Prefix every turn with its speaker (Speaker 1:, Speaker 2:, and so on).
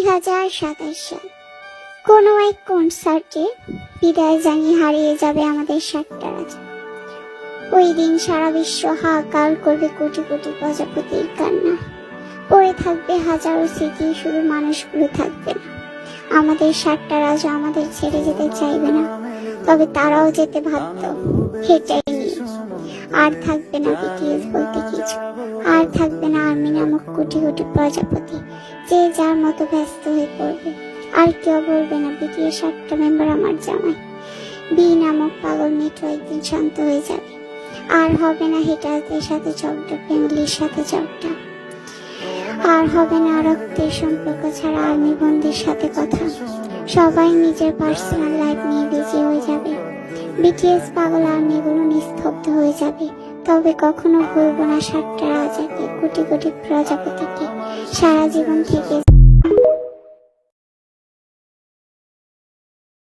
Speaker 1: 2027 সাল কোনো এক কনসার্টে বিদায় জানিয়ে হারিয়ে যাবে আমাদের সাতটা রাজা। ওই দিন সারা বিশ্ব হাহাকার করবে কোটি কোটি প্রজাপতির কান্না। পড়ে থাকবে হাজারো স্মৃতি, শুধু মানুষগুলো থাকবে না। আমাদের সাতটা রাজা আমাদের ছেড়ে যেতে চাইবে না, তবে তারাও যেতে বাধ্য। এটাই নিয়ে আর থাকবে না বিটিএস বলতে কিছু, আর থাকবে না আর্মি নামক কোটি কোটি প্রজাপতি, যে যার মতো ব্যস্ত হয়ে পড়বে। আর কেউ বলবে না বিটিএস 7টা মেম্বার আমার জামাই। বি নামক পাগল মেয়েটা একদিন শান্ত হয়ে যাবে। আর হবে না হেটারদের সাথে ঝগড়া, ফ্যামিলির সাথে ঝগড়া। আর হবে না রক্তের সম্পর্ক ছাড়া আর্মি বন্ধুর সাথে কথা। সবাই নিজের পার্সোনাল লাইফ নিয়ে বিজি হয়ে যাবে। বিটিএস পাগল আর্মিগুলো নিস্তব্ধ হয়ে যাবে। তবে কখনো ভুলবো না 7টা রাজাকে, কোটি কোটি প্রজাপতিকে, সারা জীবন থেকে